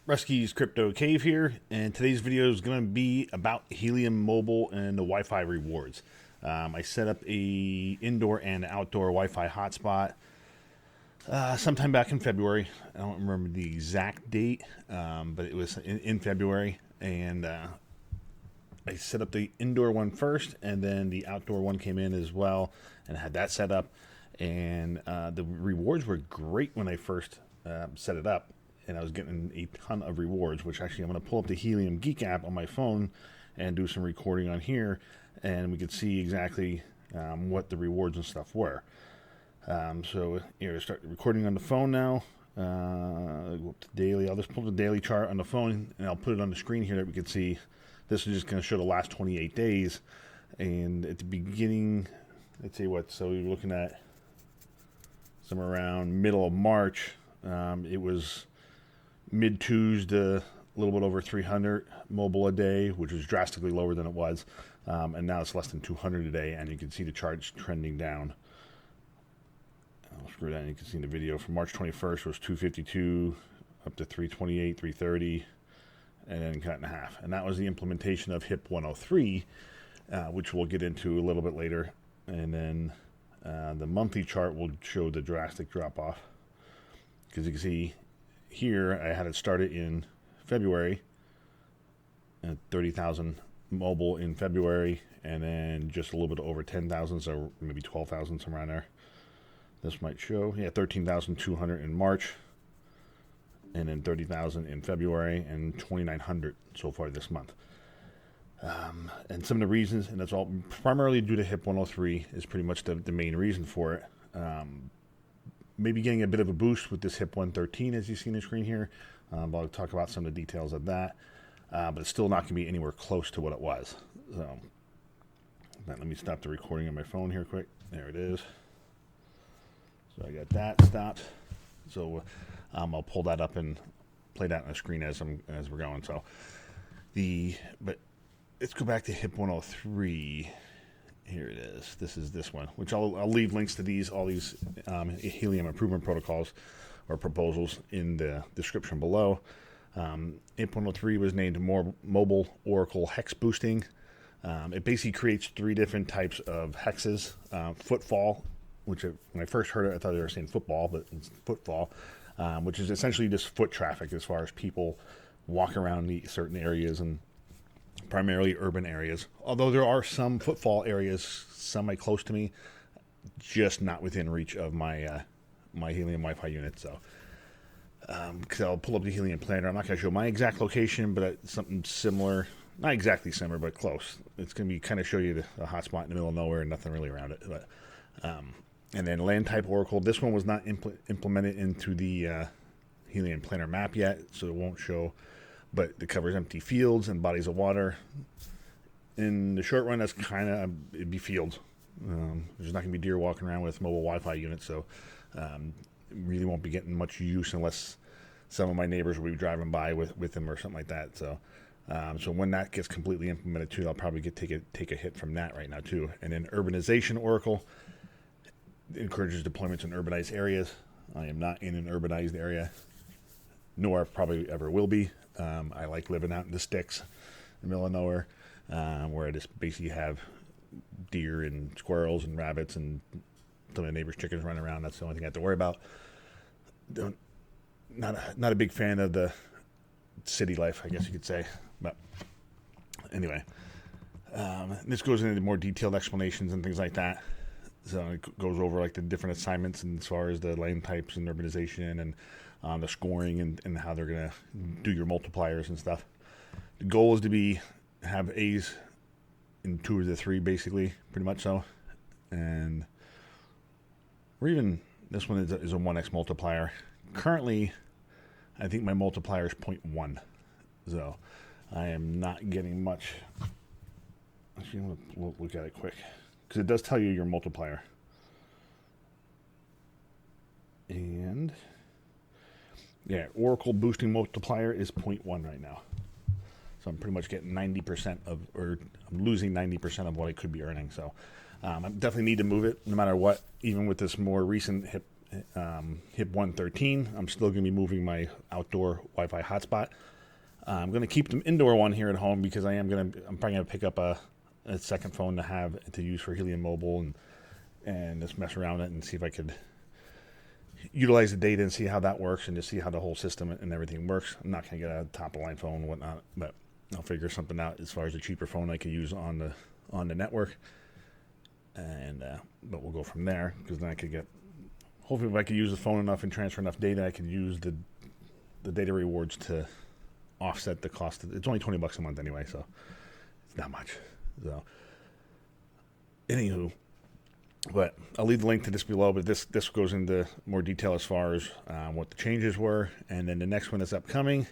Rusty's Crypto Cave here, and today's video is going to be about Helium Mobile and the Wi-Fi rewards. I set up a indoor and outdoor Wi-Fi hotspot sometime back in February. I don't remember the exact date, but it was in February, and I set up the indoor one first, and then the outdoor one came in as well, and I had that set up. And the rewards were great when I first set it up. And I was getting a ton of rewards, which actually I'm going to pull up the Helium Geek app on my phone and do some recording on here, and we could see exactly what the rewards and stuff were. So here, start recording on the phone now. Go up to daily. I'll just pull the daily chart on the phone, and I'll put it on the screen here that we can see. This is just going to show the last 28 days. And at the beginning, let's see what, so we're looking at somewhere around middle of March. It was mid-twos to a little bit over 300 mobile a day, which was drastically lower than it was. And now it's less than 200 a day, and you can see the charts trending down. I'll screw that, and you can see in the video from March 21st was 252 up to 328, 330, and then cut in half. And that was the implementation of HIP 103, which we'll get into a little bit later. And then the monthly chart will show the drastic drop-off. Because you can see here, I had it started in February at 30,000 mobile in February, and then just a little bit over 10,000, so maybe 12,000, somewhere around there. This might show, 13,200 in March, and then 30,000 in February, and 2,900 so far this month. And some of the reasons, and that's all primarily due to HIP 103, is pretty much the main reason for it. Maybe getting a bit of a boost with this HIP 113, as you see on the screen here. I'll talk about some of the details of that. But it's still not going to be anywhere close to what it was. So let me stop the recording on my phone here quick. There it is. So I got that stopped. So I'll pull that up and play that on the screen as we're going. So but let's go back to HIP 103. Here it is. This is this one, which I'll leave links to all these Helium improvement protocols or proposals in the description below. HIP 103 was named Mobile Oracle Hex Boosting. It basically creates three different types of hexes. Footfall, which when I first heard it, I thought they were saying football, but it's footfall, which is essentially just foot traffic as far as people walk around the certain areas, and primarily urban areas, although there are some footfall areas semi-close to me, just not within reach of my my Helium Wi-Fi unit. So because I'll pull up the Helium planner. I'm not going to show my exact location, but something similar, not exactly similar, but close. It's going to be kind of show you the hotspot in the middle of nowhere and nothing really around it. But and then land type Oracle. This one was not implemented into the Helium planner map yet, so it won't show. But it covers empty fields and bodies of water. In the short run, that's it'd be fields. There's not going to be deer walking around with mobile Wi-Fi units, so really won't be getting much use unless some of my neighbors will be driving by with them or something like that. So, so when that gets completely implemented too, I'll probably take a hit from that right now too. And then urbanization Oracle encourages deployments in urbanized areas. I am not in an urbanized area, nor probably ever will be. I like living out in the sticks in the middle of nowhere, where I just basically have deer and squirrels and rabbits and some of the neighbors' chickens running around. That's the only thing I have to worry about. Not a big fan of the city life, I guess you could say. But anyway, this goes into more detailed explanations and things like that. So it goes over like the different assignments and as far as the lane types and urbanization and the scoring and how they're going to do your multipliers and stuff. The goal is to have A's in 2 of the 3, basically, pretty much so. And this one is a 1x multiplier. Currently, I think my multiplier is 0.1. So I am not getting much. Actually, I'm going to look at it quick, because it does tell you your multiplier. And yeah, Oracle boosting multiplier is 0.1 right now. So I'm pretty much getting 90% I'm losing 90% of what I could be earning. So I definitely need to move it no matter what, even with this more recent HIP HIP 113. I'm still going to be moving my outdoor Wi-Fi hotspot. I'm going to keep the indoor one here at home because I'm probably going to pick up a second phone to use for Helium Mobile and just mess around it and see if I could utilize the data and see how that works and just see how the whole system and everything works. I'm not going to get a top-of-line phone and whatnot, but I'll figure something out as far as a cheaper phone I could use on the network. And but we'll go from there, because then I could hopefully if I could use the phone enough and transfer enough data, I could use the data rewards to offset the cost. It's only $20 a month anyway, so it's not much. So anywho, but I'll leave the link to this below, but this goes into more detail as far as what the changes were. And then the next one that's upcoming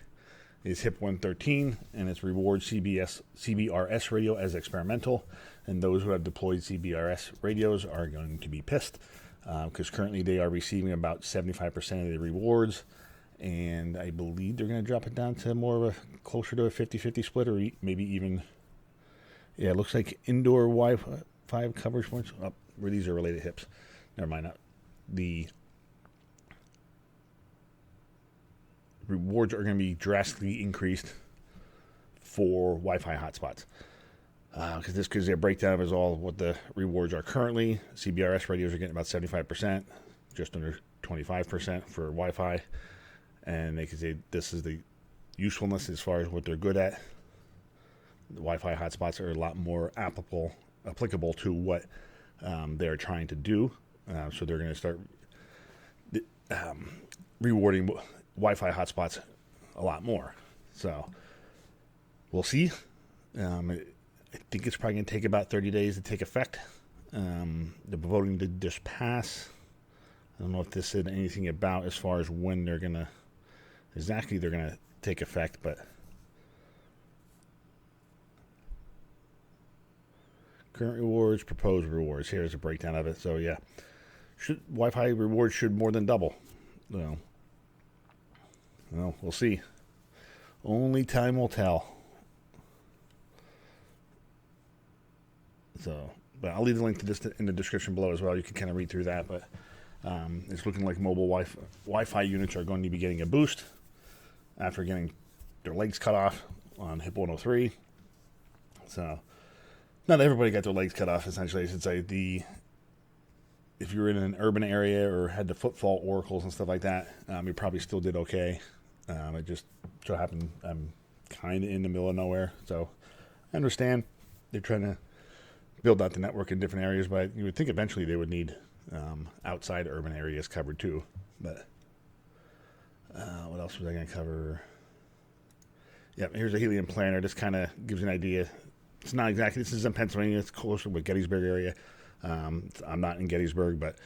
is HIP 113, and it's reward CBRS radio as experimental. And those who have deployed CBRS radios are going to be pissed, because currently they are receiving about 75% of the rewards, and I believe they're going to drop it down to more of closer to a 50-50 split, or maybe even, yeah, it looks like indoor Wi-Fi coverage points, where these are related HIPs. Never mind, the rewards are going to be drastically increased for Wi-Fi hotspots. Because this gives you a breakdown of all what the rewards are currently. CBRS radios are getting about 75%, just under 25% for Wi-Fi. And they can say this is the usefulness as far as what they're good at. The Wi-Fi hotspots are a lot more applicable to what they're trying to do. So they're going to start rewarding Wi-Fi hotspots a lot more. So we'll see. I think it's probably going to take about 30 days to take effect. The voting did just pass. I don't know if this said anything about as far as when they're going to take effect, but current rewards, proposed rewards. Here's a breakdown of it. So yeah, Wi-Fi rewards should more than double. Well, we'll see. Only time will tell. So, but I'll leave the link to this in the description below as well. You can kind of read through that. But it's looking like mobile Wi-Fi units are going to be getting a boost after getting their legs cut off on HIP 103. So, not everybody got their legs cut off, essentially. I should say if you're in an urban area or had the footfall oracles and stuff like that, you probably still did okay. It just so happened I'm kind of in the middle of nowhere, so I understand they're trying to build out the network in different areas, but you would think eventually they would need outside urban areas covered too. But what else was I going to cover? Yeah, here's a Helium planner. This kind of gives you an idea. It's not exactly, this is in Pennsylvania. It's closer to the Gettysburg area. I'm not in Gettysburg, but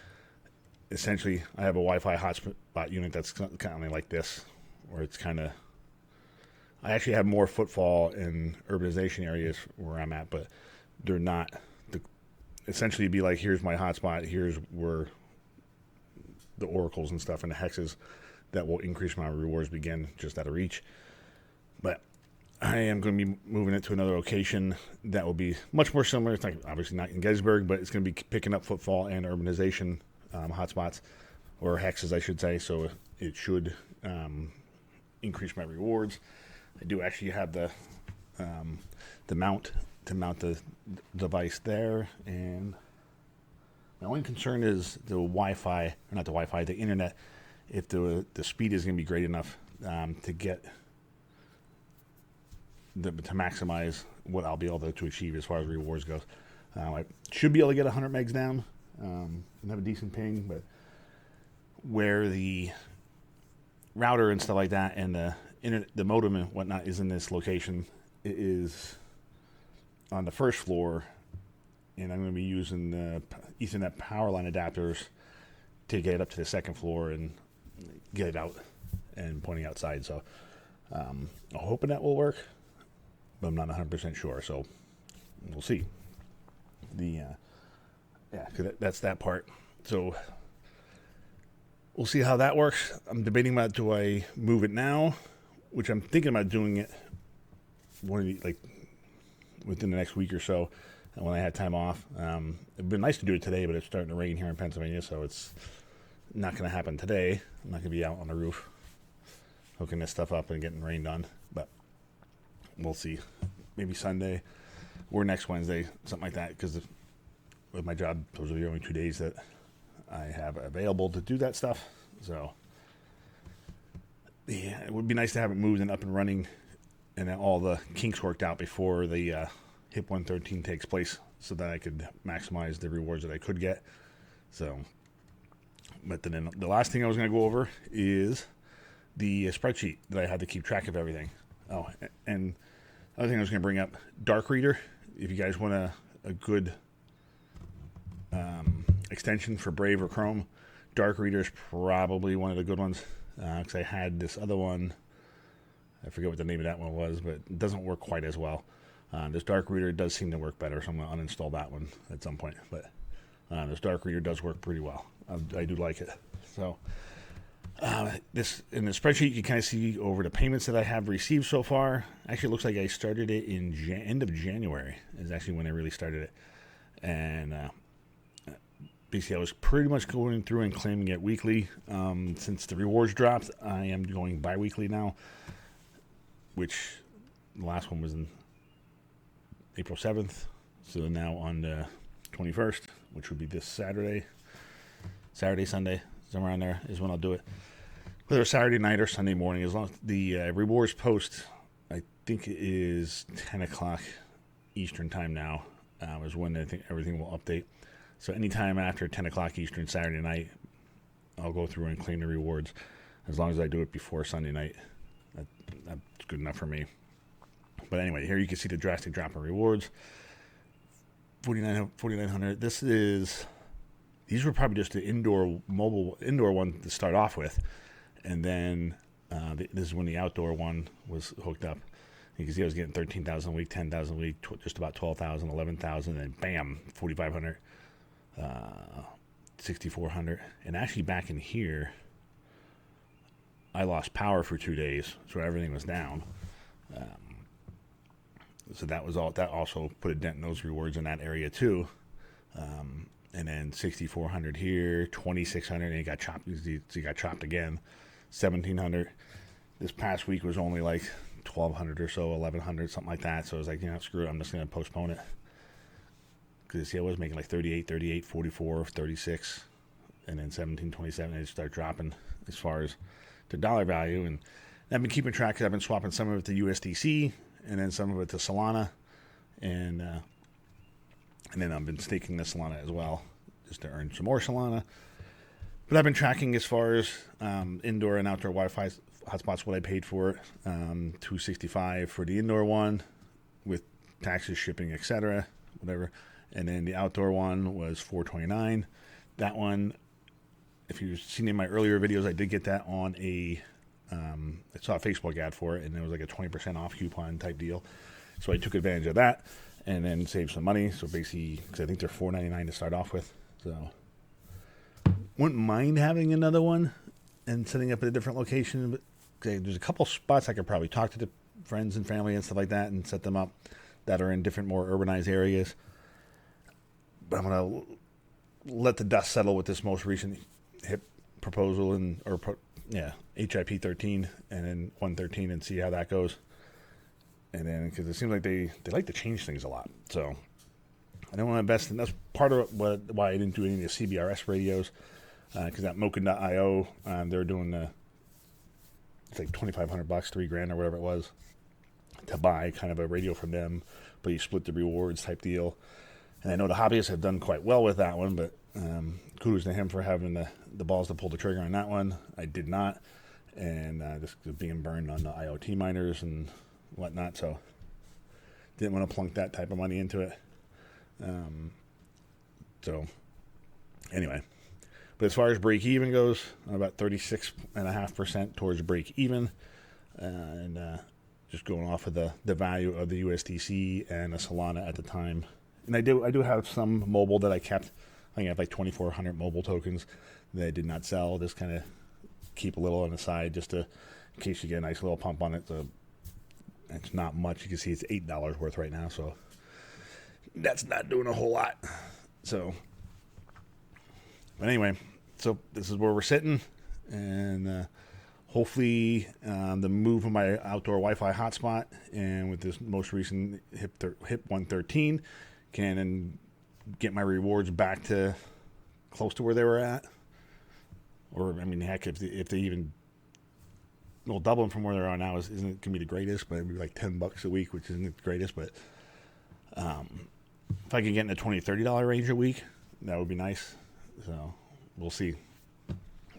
essentially I have a Wi-Fi hotspot unit that's kind of like this, where it's kind of, I actually have more footfall in urbanization areas where I'm at, but they're not. Essentially, it'd be like, here's my hotspot, here's where the oracles and stuff and the hexes that will increase my rewards begin just out of reach. But I am going to be moving it to another location that will be much more similar. It's like obviously not in Gettysburg, but it's going to be picking up footfall and urbanization hotspots, or hexes, I should say. So it should increase my rewards. I do actually have the mount to mount the device there, and my only concern is the Wi-Fi, or not the Wi-Fi, the internet. If the speed is going to be great enough to get to maximize what I'll be able to achieve as far as rewards goes. I should be able to get 100 megs down and have a decent ping, but where the router and stuff like that and the modem and whatnot is in this location, it is on the first floor, and I'm going to be using the Ethernet power line adapters to get it up to the second floor and get it out and pointing outside. So I'm hoping that will work, but I'm not 100% sure. So we'll see. That's that part. So we'll see how that works. I'm debating about, do I move it now, which I'm thinking about doing it within the next week or so when I had time off. It'd been nice to do it today, but it's starting to rain here in Pennsylvania, so it's not going to happen today. I'm not going to be out on the roof hooking this stuff up and getting rained on, but we'll see. Maybe Sunday or next Wednesday, something like that, because with my job, those are the only 2 days that I have available to do that stuff. So yeah, it would be nice to have it moved and up and running and all the kinks worked out before the HIP 113 takes place, so that I could maximize the rewards that I could get. So, but then the last thing I was going to go over is the spreadsheet that I had to keep track of everything. Oh, and other thing I was going to bring up, Dark Reader. If you guys want a good extension for Brave or Chrome, Dark Reader is probably one of the good ones, because I had this other one. I forget what the name of that one was, but it doesn't work quite as well. This Dark Reader does seem to work better, so I'm going to uninstall that one at some point. But this Dark Reader does work pretty well. I do like it. So this in the spreadsheet, you can kind of see over the payments that I have received so far. Actually, it looks like I started it in end of January is actually when I really started it. And basically, I was pretty much going through and claiming it weekly. Since the rewards dropped, I am going bi-weekly now, which the last one was in April 7th. So now on the 21st, which would be this Saturday, Sunday, somewhere around there is when I'll do it. Whether Saturday night or Sunday morning, as long as the rewards post, I think it is 10 o'clock Eastern time now, is when I think everything will update. So anytime after 10 o'clock Eastern Saturday night, I'll go through and claim the rewards. As long as I do it before Sunday night, that's good enough for me. But anyway, here you can see the drastic drop in rewards. 4,900. These were probably just the indoor one to start off with. And then this is when the outdoor one was hooked up. You can see I was getting 13,000 a week, 10,000 a week, just about 12,000, 11,000, and bam, 4,500, 6,400. And actually back in here, I lost power for 2 days, so everything was down. So that also put a dent in those rewards in that area too. And then 6,400 here, 2,600, and it got chopped. It got chopped again. 1,700. This past week was only like 1,200 or so, 1,100, something like that. So I was like, screw it. I'm just going to postpone it. Because I was making like 38, 44, 36, and then 17, 27. It start dropping as far as the dollar value. And I've been keeping track. I've been swapping some of it to USDC, and then some of it to Solana, and then I've been staking the Solana as well, just to earn some more Solana. But I've been tracking as far as indoor and outdoor Wi-Fi hotspots, what I paid for it. $265 for the indoor one, with taxes, shipping, etc., whatever. And then the outdoor one was $429. That one, if you've seen in my earlier videos, I did get that on I saw a Facebook ad for it, and it was like a 20% off coupon type deal. So I took advantage of that and then saved some money. So basically, because I think they're $4.99 to start off with. So wouldn't mind having another one and setting up at a different location. But there's a couple spots I could probably talk to the friends and family and stuff like that and set them up that are in different, more urbanized areas. But I'm going to let the dust settle with this most recent HIP proposal HIP 13 and then 113 and see how that goes. And then, because it seems like they like to change things a lot. So I don't want to invest in, that's part of why I didn't do any of the CBRS radios. Because that Mocha.io, they're doing it's like $2,500, $3,000 or whatever it was, to buy kind of a radio from them, but you split the rewards type deal. And I know the hobbyists have done quite well with that one, but kudos to him for having the balls to pull the trigger on that one. I did not, and just being burned on the IoT miners and whatnot, so didn't want to plunk that type of money into it. So anyway, but as far as break even goes, I'm about 36.5% towards break even, and just going off of the value of the USDC and the Solana at the time. And I do have some mobile that I kept. I think I have like 2,400 mobile tokens that I did not sell. Just kind of keep a little on the side just in case you get a nice little pump on it. So it's not much. You can see it's $8 worth right now. So that's not doing a whole lot. So, but anyway, So this is where we're sitting, and hopefully the move of my outdoor Wi-Fi hotspot and with this most recent HIP 113 can get my rewards back to close to where they were at. Or, I mean, heck, if they even, well, doubling from where they are now isn't going to be the greatest, but it'd be like $10 a week, which isn't the greatest. But if I could get in the $20, $30 range a week, that would be nice. So we'll see.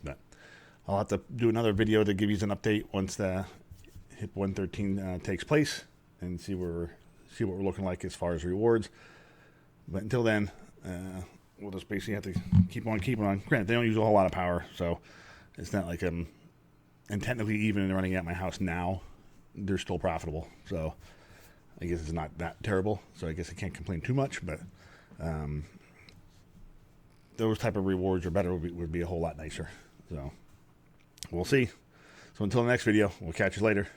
But I'll have to do another video to give you an update once the HIP 113 takes place and see what we're looking like as far as rewards. But until then, we'll just basically have to keep on keeping on. Granted, they don't use a whole lot of power, so it's not like and technically even running at my house now, they're still profitable. So I guess it's not that terrible. So I guess I can't complain too much, but those type of rewards or better would be a whole lot nicer. So we'll see. So until the next video, we'll catch you later.